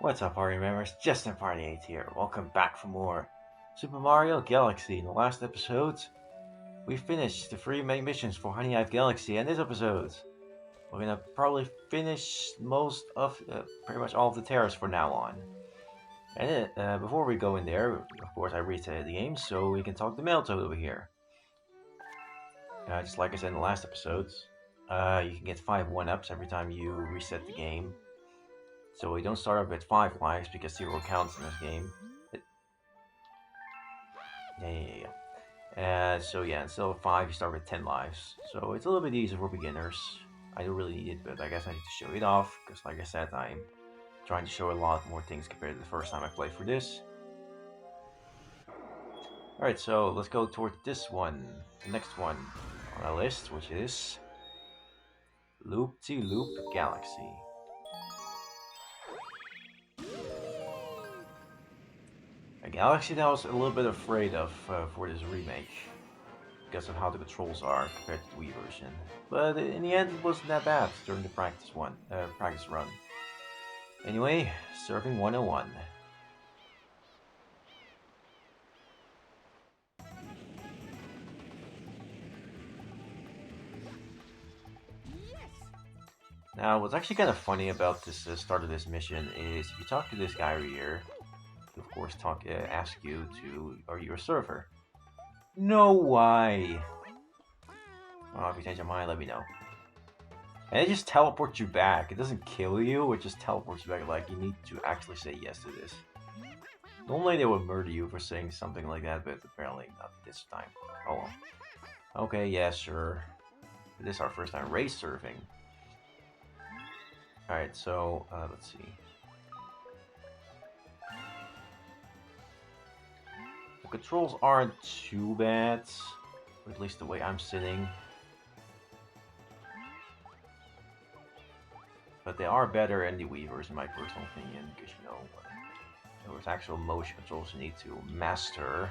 What's up, party members? Justin Party 8 here. Welcome back for more Super Mario Galaxy. In the last episode, we finished the three main missions for Honey Hive Galaxy, and this episode, we're gonna probably finish pretty much all of the Terrace for now on. And before we go in there, of course, I reset the game so we can talk to Meltoad over here. Just like I said in the last episode, you can get 5 1-ups every time you reset the game. So we don't start up at 5 lives because 0 counts in this game. So instead of 5, you start with 10 lives. So it's a little bit easier for beginners. I don't really need it, but I guess I need to show it off, because like I said, I'm trying to show a lot more things compared to the first time I played for this. Alright, so let's go towards this one, the next one on our list, which is Loop-de-Loop Galaxy. A galaxy that I was a little bit afraid of for this remake, because of how the controls are compared to the Wii version. But in the end, it wasn't that bad during the practice run. Anyway, Surfing 101. Now, what's actually kind of funny about this start of this mission is if you talk to this guy over here, he'll of course ask you to, are you a server? No way! Well, if you change your mind, let me know. And it just teleports you back. It doesn't kill you, it just teleports you back. Like, you need to actually say yes to this. Normally they would murder you for saying something like that, but apparently not this time. Oh well. Okay, yeah, sure. This is our first time race surfing. Alright, so, let's see. The controls aren't too bad, or at least the way I'm sitting. But they are better in the Wii version, in my personal opinion, because there's actual motion controls you need to master.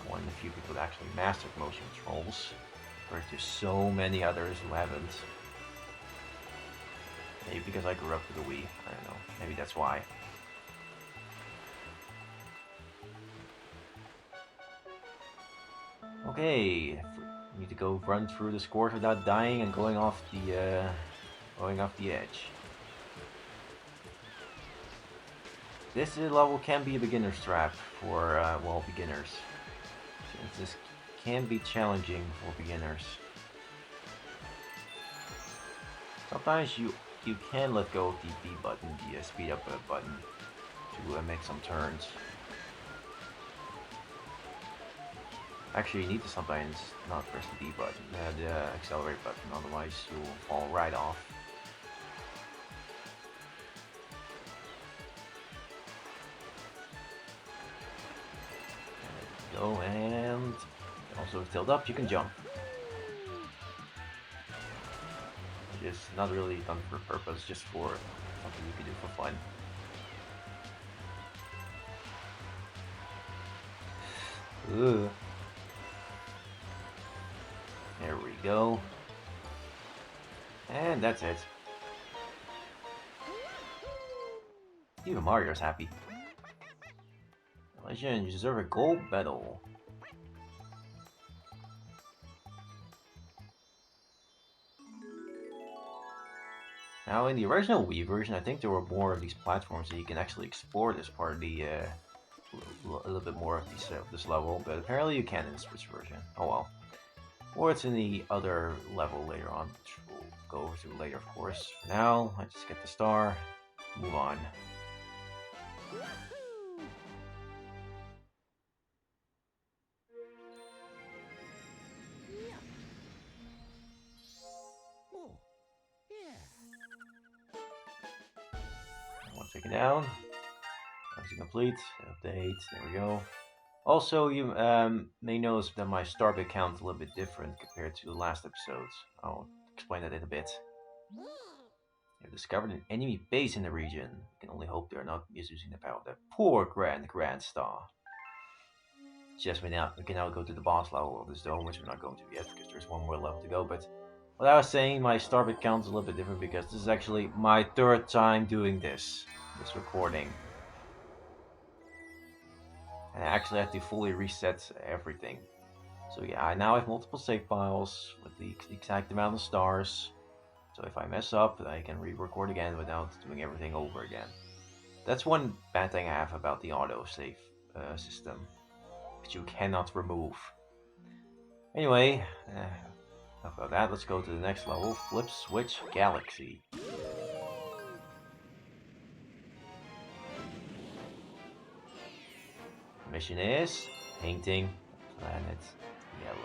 One of the few people that actually mastered motion controls, compared to so many others who haven't. Maybe because I grew up with the Wii, I don't know, maybe that's why. Okay, we need to go run through this course without dying and going off the edge. This level can be a beginner's trap for, beginners. Since this can be challenging for beginners. Sometimes you can let go of the B button, the speed up button, to make some turns. Actually, you need to sometimes not press the B button, the accelerate button, otherwise you'll fall right off. There you go, and also tilt up, you can jump. Just not really done for purpose, just for something you can do for fun. Ugh. There we go. And that's it. Even Mario's happy. Legend, you deserve a gold medal. Now, in the original Wii version, I think there were more of these platforms that you can actually explore this part of the, a little bit more of this level, but apparently you can in the Switch version. Oh well. Or it's in the other level later on, which we'll go over to later, of course. For now, I just get the star, move on. One taken down. Obviously complete. Update. There we go. Also, you may notice that my star bit count is a little bit different compared to the last episodes. I'll explain that in a bit. You've discovered an enemy base in the region. You can only hope they're not misusing the power of that poor Grand Star. Yes, we can now go to the boss level of this dome, which we're not going to yet, because there's one more level to go, but what I was saying, my star bit count is a little bit different, because this is actually my third time doing this. this recording. And I actually have to fully reset everything. So yeah, I now have multiple save files with the exact amount of stars. So if I mess up, I can re-record again without doing everything over again. That's one bad thing I have about the autosave system, which you cannot remove. Anyway, enough about that. Let's go to the next level. Flip Switch Galaxy. Mission is painting planet yellow.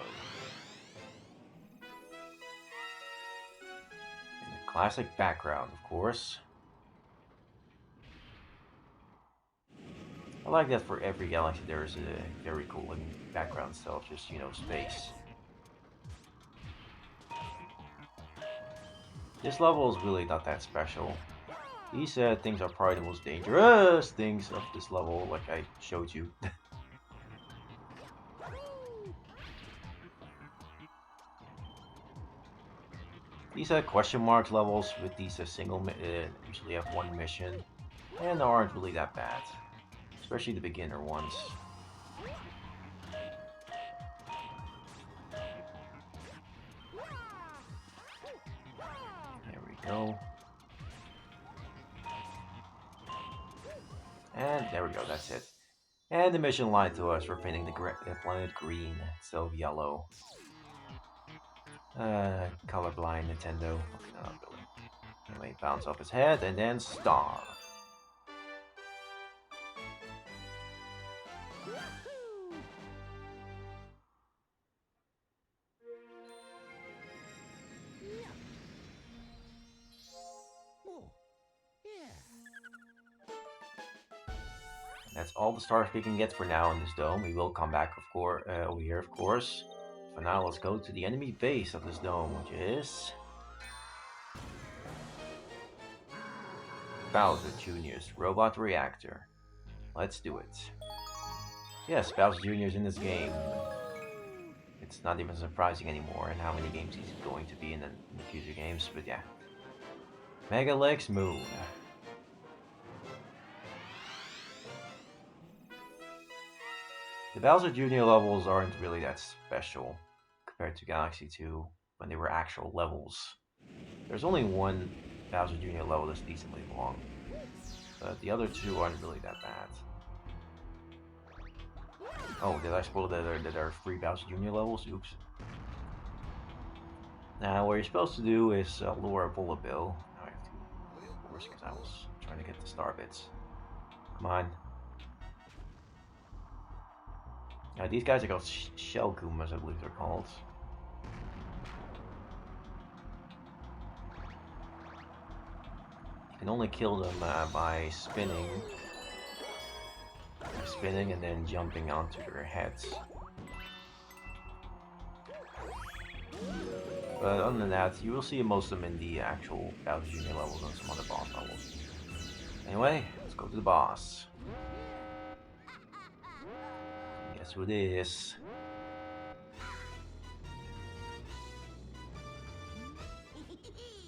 In the classic background, of course. I like that for every galaxy there is a very cool looking background style, just, you know, space. This level is really not that special. These things are probably the most dangerous things of this level, like I showed you. These question mark levels with these usually have one mission, and aren't really that bad, especially the beginner ones. There we go. And there we go, that's it. And the mission lied to us, we're painting the planet green instead of yellow. Colorblind Nintendo. Okay, no, not really. Anyway, bounce off his head and then star. That's all the stars we can get for now in this dome. We will come back, of course, over here, of course. For now, let's go to the enemy base of this dome, which is Bowser Jr.'s robot reactor. Let's do it. Yes, Bowser Jr. is in this game. It's not even surprising anymore in how many games he's going to be in the future games, but yeah. Mega Legs Moon. The Bowser Jr. levels aren't really that special compared to Galaxy 2 when they were actual levels. There's only one Bowser Jr. level that's decently long, but the other two aren't really that bad. Oh, did I spoil that there are 3 Bowser Jr. levels? Oops. Now, what you're supposed to do is lure a bullet bill. Now I have to, of course, because I was trying to get the star bits. Come on. Now, these guys are called Shell Goombas, I believe they're called. You can only kill them by spinning. Spinning and then jumping onto their heads. But other than that, you will see most of them in the actual Bowser Jr. levels and some other boss levels. Anyway, let's go to the boss. Guess who it is?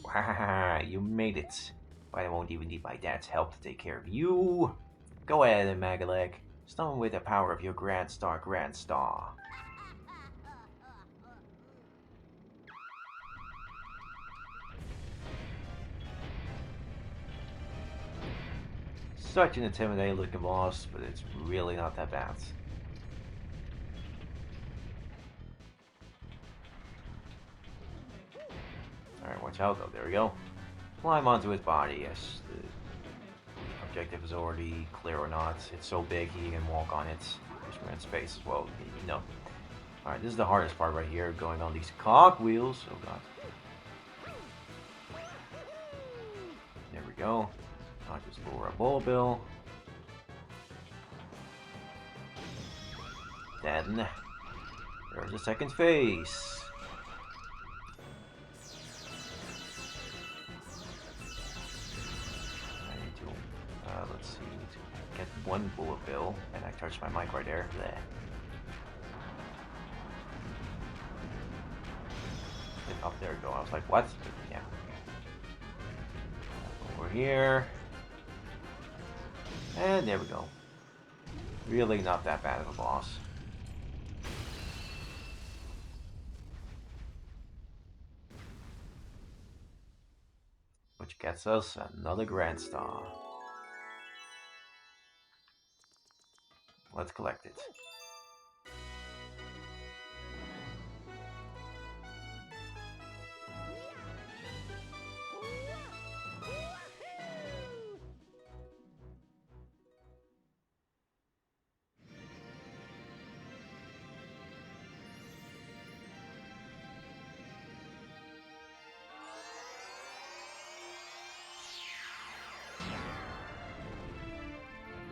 Wow, you made it. But I won't even need my dad's help to take care of you. Go ahead, Magaleg. Stun with the power of your Grand Star. Such an intimidating looking boss, but it's really not that bad. Alright, watch out though, there we go. Climb onto his body, yes. The objective is already clear or not. It's so big he can walk on it. Because we're in space as well, you know. Alright, this is the hardest part right here, going on these cogwheels. Oh god. There we go. I'll just lower a bullet bill. Then, there's the second phase. I need to, let's see, to get one bullet bill, and I touched my mic right there. Blech. And up there we go. I was like, what? Yeah. Over here. And there we go. Really not that bad of a boss. Which gets us another Grand Star. Let's collect it.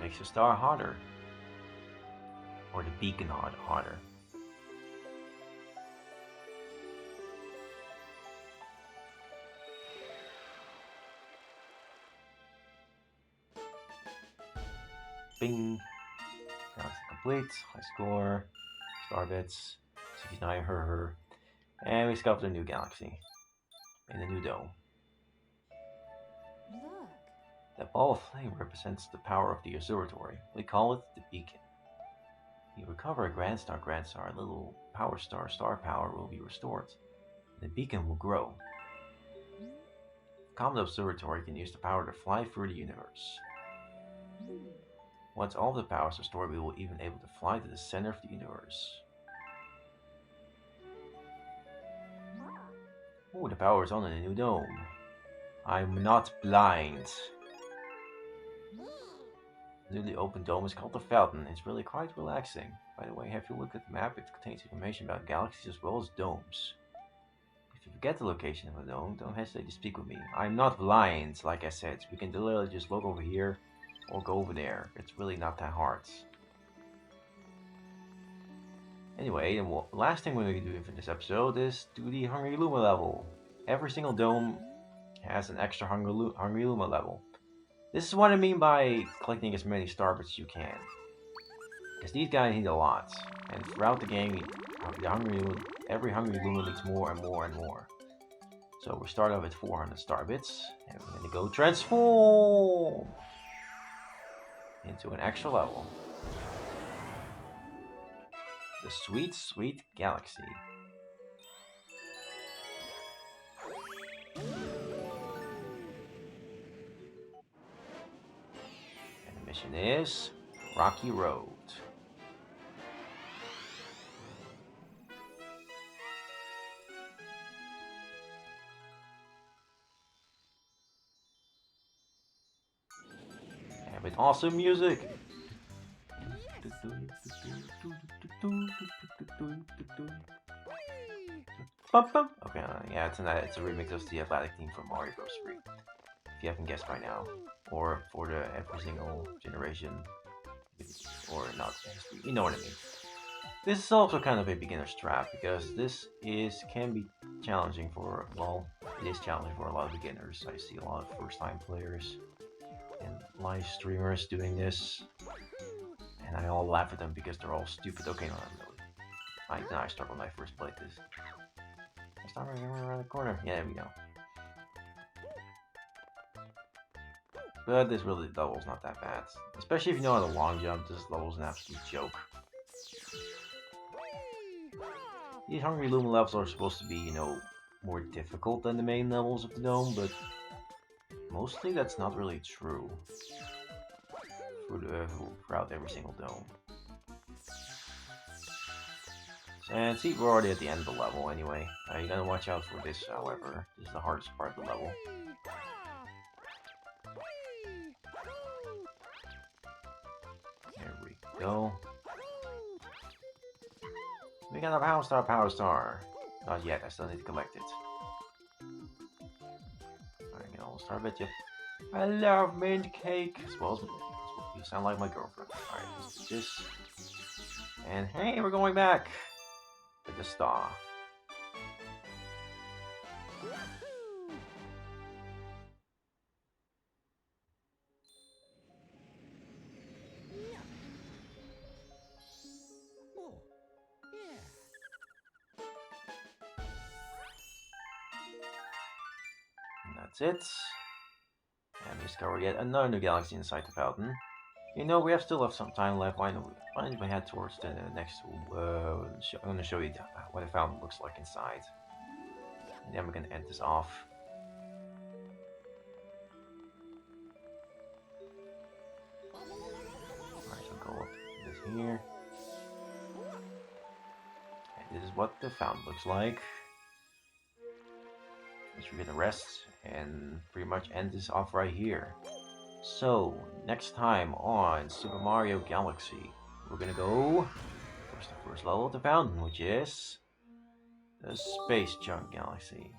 Makes the star harder. Or the beacon harder. Bing! Galaxy complete. High score. Star bits. 69 her. And we sculpted a new galaxy. In a new dome. Look. The ball of flame represents the power of the observatory. We call it the beacon. You recover a Grand Star, a little power star power will be restored. The beacon will grow. The common observatory can use the power to fly through the universe. Once all the powers are restored, we will even able to fly to the center of the universe. Oh, the power is on in a new dome. I'm not blind. The newly opened dome is called the Fountain. It's really quite relaxing. By the way, have you looked at the map? It contains information about galaxies as well as domes. If you forget the location of a dome, don't hesitate to speak with me. I'm not blind, like I said. We can literally just look over here or go over there. It's really not that hard. Anyway, the last thing we're going to do for this episode is do the Hungry Luma level. Every single dome has an extra Hungry Luma level. This is what I mean by collecting as many starbits as you can. Because these guys need a lot. And throughout the game, every Hungry Luma needs more and more and more. So we start off with 400 starbits. And we're going to go transform into an extra level. The Sweet, Sweet Galaxy. And the mission is Rocky Road. And with awesome music. Okay, yeah, it's a remix of the Atlantic theme from Mario Bros. 3. If you haven't guessed by now, or for the every single generation, or not, you know what I mean. This is also kind of a beginner's trap because this can be challenging for, well, it is challenging for a lot of beginners. I see a lot of first-time players and live streamers doing this, and I all laugh at them because they're all stupid. Okay, no, not really. I struggled when I first played this. I start right around the corner. Yeah, there we go. But this level's not that bad. Especially if you know how to long jump, this level's an absolute joke. These Hungry Luma levels are supposed to be, you know, more difficult than the main levels of the dome, but mostly that's not really true throughout every single dome. And see, we're already at the end of the level anyway. You gotta watch out for this, however. This is the hardest part of the level. There we go. We got a power star. Not yet, I still need to collect it. Alright, get all the star bits. Yep. I love mint cake. As well as you sound like my girlfriend. Alright, let's do this. And hey, we're going back with the star. And that's it. And we discover yet another new galaxy inside the fountain. You know, we have still have some time left. Why don't we head towards the next? I'm gonna show you what I found looks like inside. And then we're gonna end this off. Alright, so go up this here. And this is what the fountain looks like. Which we're gonna rest and pretty much end this off right here. So, next time on Super Mario Galaxy, we're gonna go towards the first level of the fountain, which is the Space Junk Galaxy.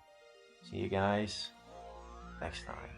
See you guys next time.